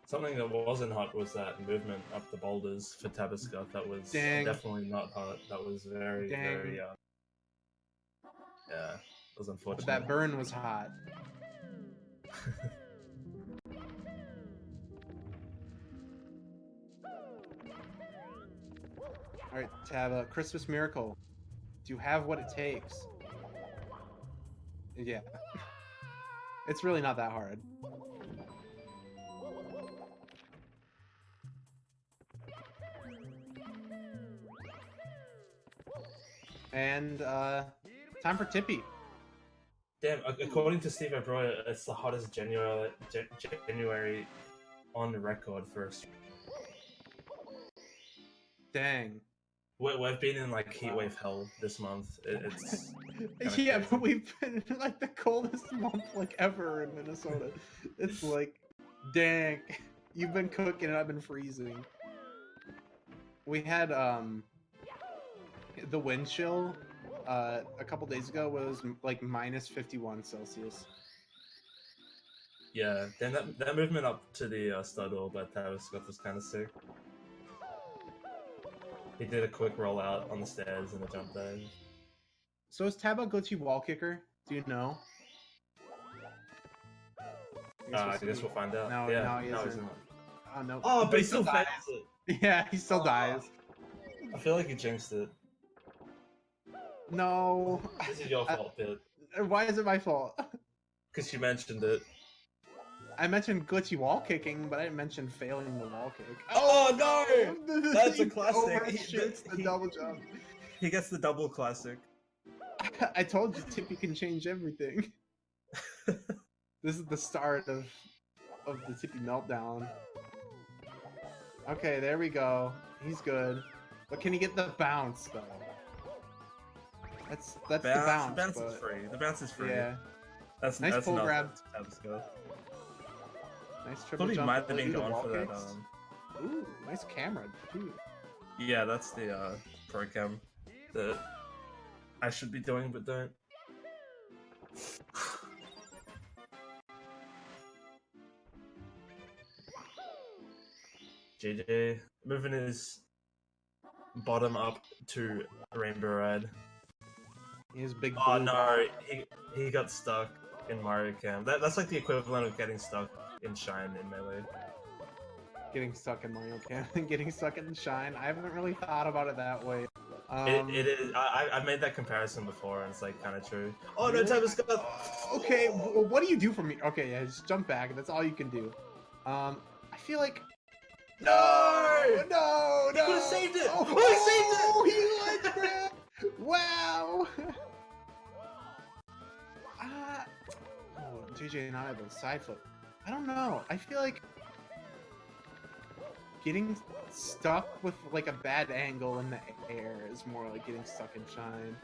Something that wasn't hot was that movement up the boulders for Tabascoth. That was definitely not hot. That was very, very, yeah, it was unfortunate. But that burn was hot. Alright, Taba, Christmas Miracle. Do you have what it takes? Yeah. It's really not that hard. And time for Tippy. Damn, according to Steve O'Brien, it's the hottest January on the record for us. Dang. We've been in like heatwave hell this month. It's yeah, crazy. but we've been in like the coldest month like ever in Minnesota. It's like, dang, you've been cooking and I've been freezing. We had the wind chill a couple days ago was like minus 51 Celsius. Yeah, then that movement up to the stud wall by Tabascoth was kind of sick. He did a quick rollout on the stairs and a jump there. So is Tab a glitchy wall kicker? Do you know? I guess we'll find out. No, yeah, no, he isn't. He's not. Oh, no. Oh, but he still dies. fails it. Yeah, he still dies. I feel like he jinxed it. No. This is your fault, Pit. Why is it my fault? Because you mentioned it. I mentioned glitchy wall kicking, but I didn't mention failing the wall kick. Oh no! That's a classic. Overshoots the double jump. He gets the double classic. I told you Tippy can change everything. This is the start of the Tippy meltdown. Okay, there we go. He's good. But can he get the bounce though? That's the bounce. The bounce is free. The bounce is free. Yeah. That's nice pull grab. Nice triple jump. Might have been going for that. Ooh, nice camera too. Yeah, that's the pro cam that I should be doing, but don't. JJ moving his bottom up to Rainbow Ride. His big. Oh no, he got stuck in Mario Cam. That's like the equivalent of getting stuck in Shine in Melee. Getting stuck in Mario Cam and getting stuck in Shine. I haven't really thought about it that way. It is. I've made that comparison before, and it's like kind of true. Oh no, Tabascoth! Okay, well, what do you do for me? Okay, yeah, just jump back. That's all you can do. I feel like. No! No! He could have saved it! Oh, he saved it! He grab! Wow! JJ and I have a side flip. I don't know. I feel like getting stuck with like a bad angle in the air is more like getting stuck in Shine.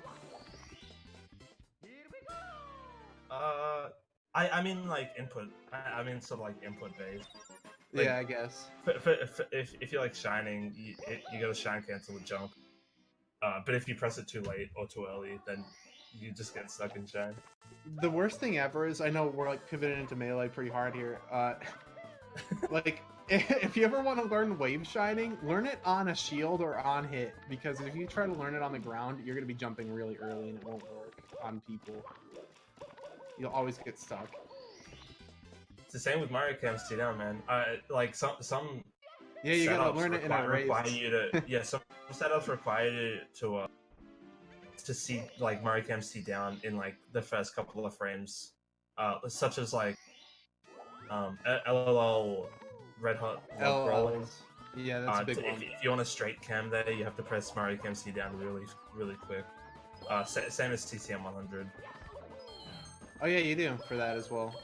I mean like input. I mean sort of like input based. Like, yeah, I guess. If you're like shining, you gotta shine cancel the jump. But if you press it too late or too early, then you just get stuck in Shine. The worst thing ever is, I know we're like pivoting into Melee pretty hard here. Like, if you ever want to learn wave shining, learn it on a shield or on hit, because if you try to learn it on the ground, you're gonna be jumping really early and it won't work on people. You'll always get stuck. It's the same with Mario Cam C down, man. Like some yeah, you gotta learn it in a race. Require you to, yeah, some setups require you to see like Mario Cam C down in like the first couple of frames, such as like LLL Red Hot rolling. Yeah, that's a big one. If you want a straight cam there, you have to press Mario Cam C down really quick. Same as TCM 100. Oh yeah, you do for that as well.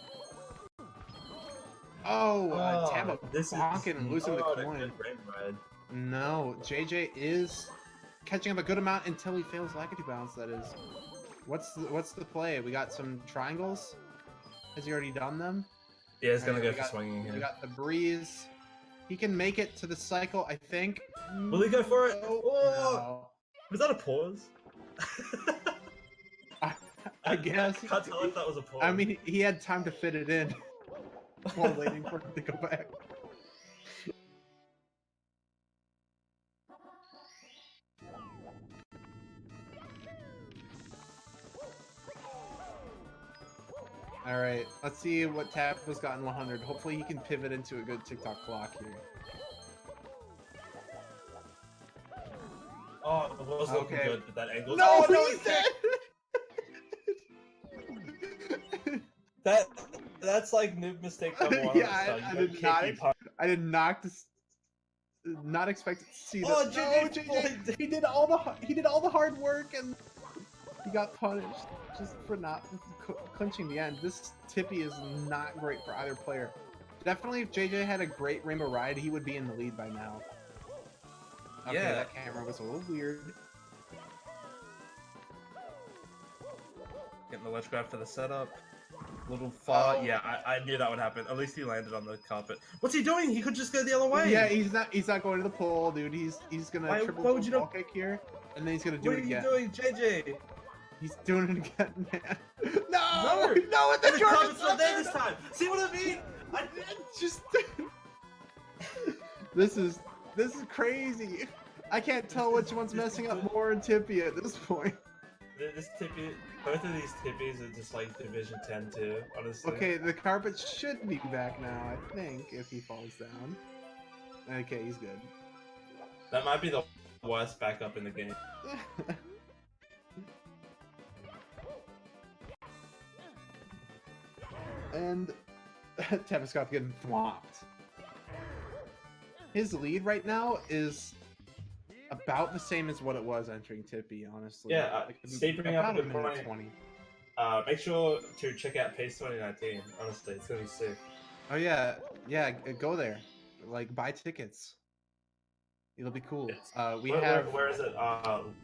Oh, Tabo bonking and losing the coin. No, JJ is catching up a good amount until he fails Lakitu bounce. That is. What's the play? We got some triangles. Has he already done them? Yeah, he's gonna go for swinging here. We got the breeze. He can make it to the cycle, I think. Will he go for it? No. Was that a pause? I guess. I can't tell if that was a pause. I mean, he had time to fit it in while waiting for him to go back. Alright, let's see what Tab has gotten 100. Hopefully he can pivot into a good TikTok clock here. Oh, it was looking good, but that angle. No, he's dead! That's like noob mistake number one. Yeah, I did not expect to see that. Oh, JJ, he did all the hard work and He got punished just for not clinching the end. This Tippy is not great for either player. Definitely, if JJ had a great Rainbow Ride, he would be in the lead by now. Okay, Yeah. that camera was a little weird. Getting the ledge grab for the setup. Little far. Yeah, I knew that would happen. At least he landed on the carpet. What's he doing? He could just go the other way. Yeah, he's not going to the pole, dude. He's gonna triple ball kick here, and then he's gonna do it again. What are you doing, JJ? He's doing it again, man. No, No, the carpet's not there this time. See what I mean? I just this is crazy. I can't tell which one's messing up more in Tippy at this point. This Tippy, both of these Tippies are just like Division 10 too, honestly. Okay, the carpet should be back now, I think, if he falls down. Okay, he's good. That might be the worst backup in the game. And Tabascoth getting thwomped. His lead right now is about the same as what it was entering Tippy, honestly. Yeah, Steve bringing up a good point. 20. Make sure to check out Pace 2019. Honestly, it's gonna be sick. Oh yeah, go there. Like, buy tickets. It'll be cool. Where is it?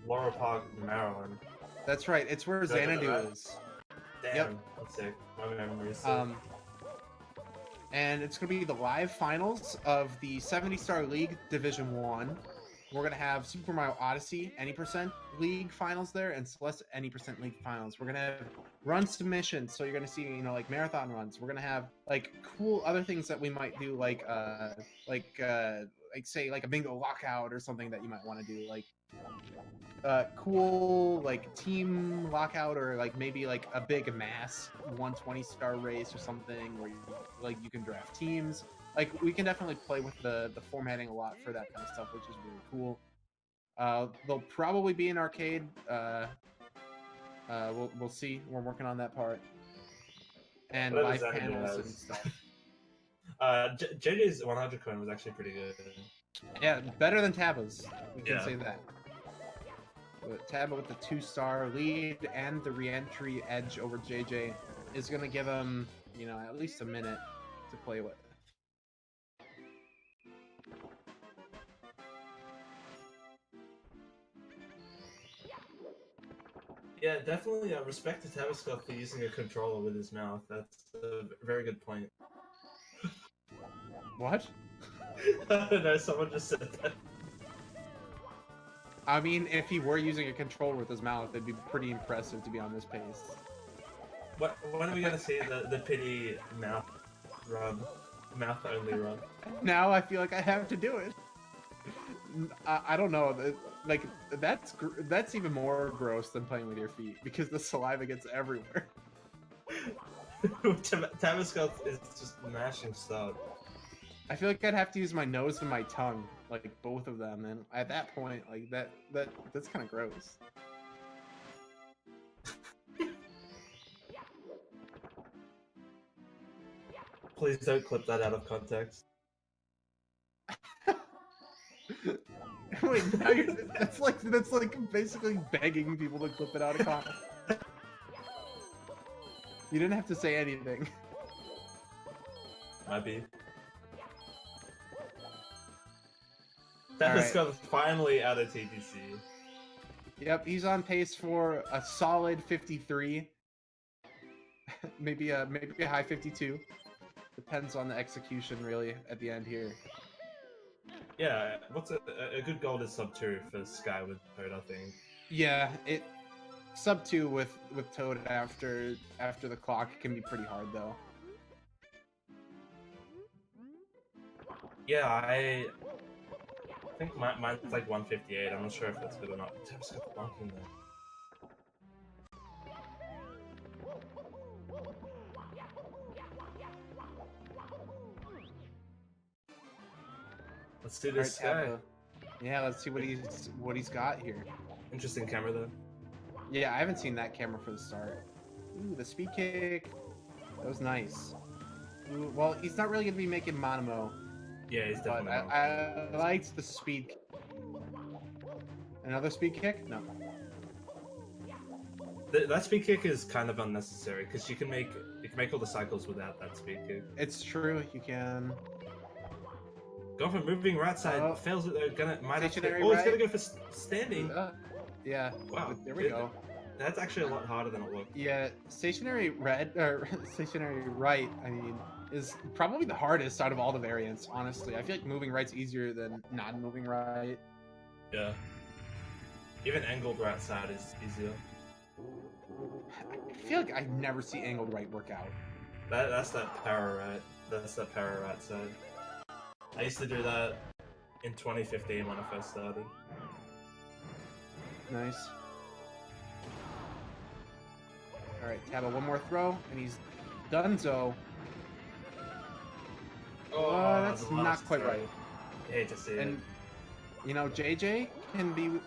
Laurel Park, Maryland. That's right. It's where Xanadu is. Damn, yep. That's sick. My memory's sick. And it's gonna be the live finals of the 70-star League Division 1. We're gonna have Super Mario Odyssey any percent League finals there, and Celeste any percent League finals. We're gonna have run submissions, so you're gonna see, you know, like marathon runs. We're gonna have like cool other things that we might do, like say like a bingo lockout or something that you might want to do, like cool like team lockout, or like maybe like a big mass 120-star race or something where you can draft teams. Like, we can definitely play with the formatting a lot for that kind of stuff, which is really cool. They'll probably be in arcade. We'll see. We're working on that part. And live panels and stuff. JJ's 100 coin was actually pretty good. Yeah, better than Taba's. We can say that. But Taba with the 2-star lead and the re-entry edge over JJ is going to give him, you know, at least a minute to play with. Yeah, definitely respect to Tabascoth for using a controller with his mouth. That's a very good point. What? I don't know, someone just said that. I mean, if he were using a controller with his mouth, it'd be pretty impressive to be on this pace. When are we gonna see the pity mouth rub? Mouth only rub? Now I feel like I have to do it. I don't know. Like, that's even more gross than playing with your feet, because the saliva gets everywhere. Tabascoth is just mashing stuff. I feel like I'd have to use my nose and my tongue, like both of them, and at that point, like that's kind of gross. Please don't clip that out of context. Wait, now that's like basically begging people to clip it out of context. You didn't have to say anything. Might be. Tabascoth is finally out of TTC. Yep, he's on pace for a solid 53. maybe a high 52. Depends on the execution, really, at the end here. Yeah, what's a good goal is sub 2 for Sky with Toad, I think. Yeah, sub 2 with Toad after the clock can be pretty hard though. Yeah, I think mine's like 158. I'm not sure if that's good or not. Tabascoth blocking there. Let's do this guy. Yeah, let's see what he's got here. Interesting camera though. Yeah, I haven't seen that camera for the start. Ooh, the speed kick. That was nice. Ooh, well, he's not really gonna be making Monimo. Yeah, he's definitely not. I liked the speed. Another speed kick? No. That speed kick is kind of unnecessary because you can make all the cycles without that speed kick. It's true, you can. Go for moving right side, fails it though, might have to go, he's gonna go for standing. Yeah, wow, there we go. That's actually a lot harder than it looked. Yeah, stationary red, or stationary right, I mean, is probably the hardest out of all the variants, honestly. I feel like moving right's easier than non-moving right. Yeah. Even angled right side is easier. I feel like I never see angled right work out. That's that power right. That's that power right side. I used to do that in 2015 when I first started. Nice. Alright, Taba, one more throw, and he's donezo. Oh, that's not quite right. I hate to see and, you know, JJ can be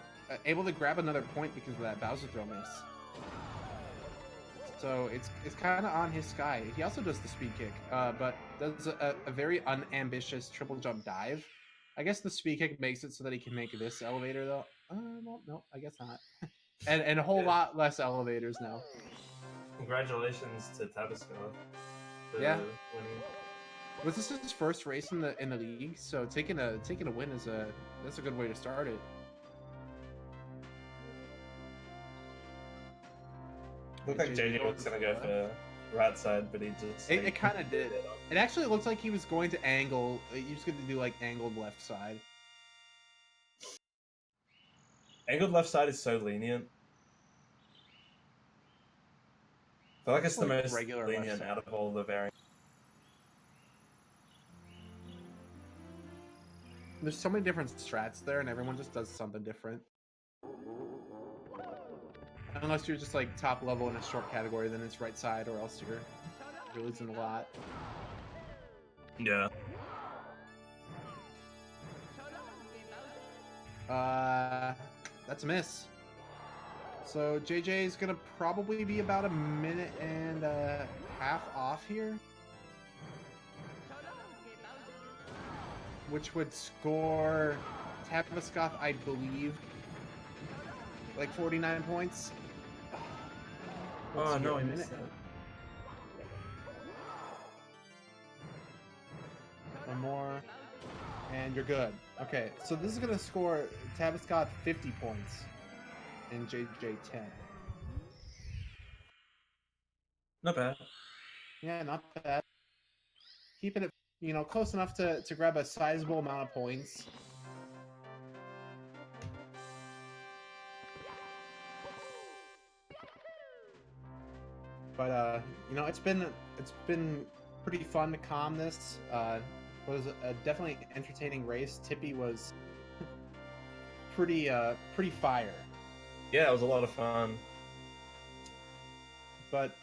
able to grab another point because of that Bowser throw miss. So it's kind of on his sky. He also does the speed kick, but does a very unambitious triple jump dive. I guess the speed kick makes it so that he can make this elevator though. Well, no, I guess not. and a whole lot less elevators now. Congratulations to Tabascoth. Yeah. Winning. Was this his first race in the league? So taking a win is that's a good way to start it. Looked like JJ was gonna go for right side, but he just. It kind of did. It actually looked like he was going to angle. He was going to do like angled left side. Angled left side is so lenient. I feel like it's the most lenient out of all the variants. There's so many different strats there, and everyone just does something different. Unless you're just like top level in a short category, then it's right side, or else you're losing a lot. Yeah. That's a miss. So JJ is gonna probably be about a minute and a half off here, which would score Tabascoth, I believe, like 49 points. Oh no, I missed that. One more, and you're good. Okay, so this is gonna score Tabascoth 50 points, and JJ 10. Not bad. Yeah, not bad. Keeping it, you know, close enough to grab a sizable amount of points. But you know, it's been pretty fun to calm this. It was a definitely entertaining race. Tippy was pretty fire. Yeah, it was a lot of fun. But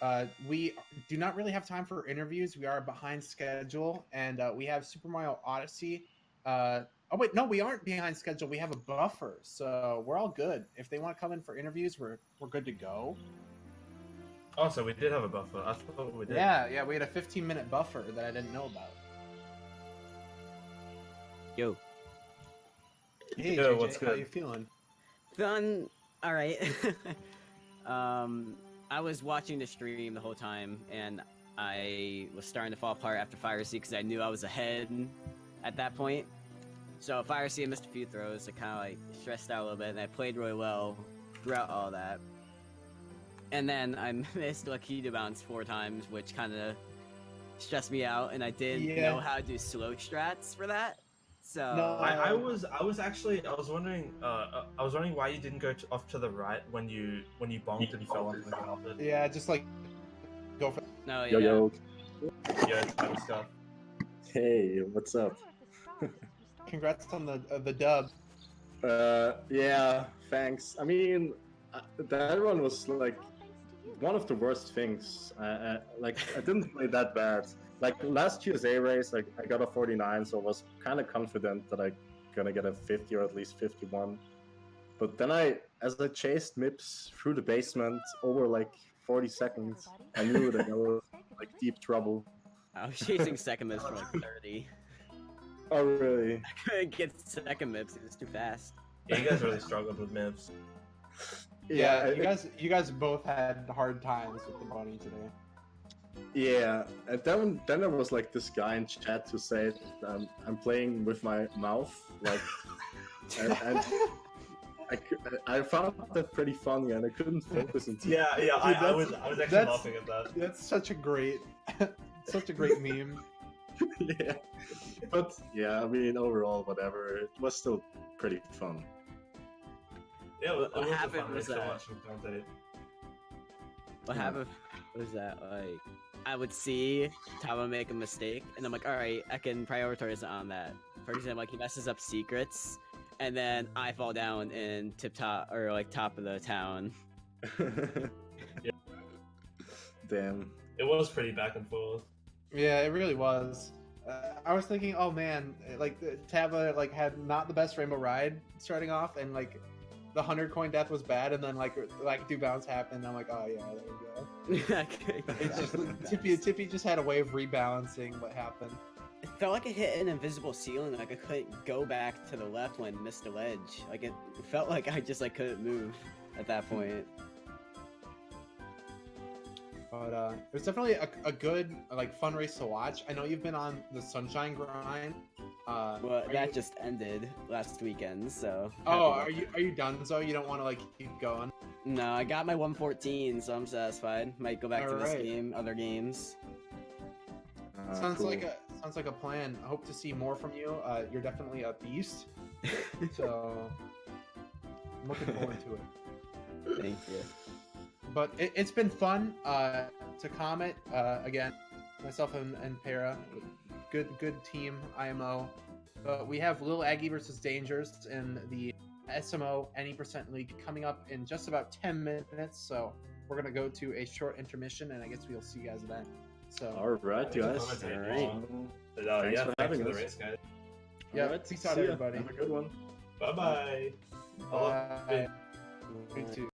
we do not really have time for interviews. We are behind schedule, and we have Super Mario Odyssey. Oh wait, no, we aren't behind schedule. We have a buffer, so we're all good. If they want to come in for interviews, we're good to go. Oh, so we did have a buffer. I thought we did. Yeah, we had a 15-minute buffer that I didn't know about. Yo. Hey, Yo, JJ, what's good? How you feeling? Feeling all right. I was watching the stream the whole time, and I was starting to fall apart after Fire Sea because I knew I was ahead at that point. So Fire Sea missed a few throws, so kind of like stressed out a little bit, and I played really well throughout all that. And then I missed Lakitu Bounce 4 times, which kind of stressed me out, and I didn't know how to do slow strats for that. So no, I was wondering why you didn't go off to the right when you bonked and fell onto the carpet. Yeah, just like go for. No, yeah. Yo. Yeah, it's kind of stuff. Hey, what's up? Congrats on the dub. Yeah, thanks. I mean, that one was like one of the worst things. Like I didn't play that bad. Like last GSA race, like I got a 49, so I was kind of confident that I'm gonna get a 50 or at least 51. But then as I chased Mips through the basement over like 40 seconds, I knew that I was like deep trouble. I was chasing second Mips for like 30. Oh really? I couldn't get second Mips, it was too fast. Yeah, you guys really struggled with Mips. Yeah, you guys both had hard times with the bunny today. Yeah, and then there was like this guy in chat who said I'm playing with my mouth, like, and I found that pretty funny, and I couldn't focus. Yeah, I was actually laughing at that. That's such a great, such a great meme. Yeah, but yeah, I mean, overall, whatever, it was still pretty fun. Yeah, what happened was that? What Yeah. happened was that, like, I would see Tama make a mistake, and I'm like, alright, I can prioritize on that. For example, like, he messes up secrets, and then I fall down in top of the town. Yeah. Damn. It was pretty back and forth. Yeah, it really was. I was thinking, oh man, like Tava like had not the best Rainbow Ride starting off, and like the 100 coin death was bad, and then like do bounce happened. I'm like, oh yeah, there we go. It's just Tippy just had a way of rebalancing what happened. It felt like it hit an invisible ceiling. Like I couldn't go back to the left when I missed a ledge. Like it felt like I just like couldn't move at that point. But it was definitely a good, like, fun race to watch. I know you've been on the Sunshine grind. Well, that just ended last weekend, so. Oh, are you done? So you don't want to like keep going? No, I got my 114, so I'm satisfied. Might go back to this game, other games. Sounds Cool. like a plan. I hope to see more from you. You're definitely a beast. So I'm looking forward to it. Thank you. But it's been fun to comment again. Myself and Para, good team IMO. But we have Lil Aggie versus Dangers in the SMO Any Percent League coming up in just about 10 minutes. So we're gonna go to a short intermission, and I guess we'll see you guys then. So All right, guys. Thanks for having us. the race, guys. yeah, All right, peace out, see ya. everybody. Have a good one. Bye-bye. Bye. You too.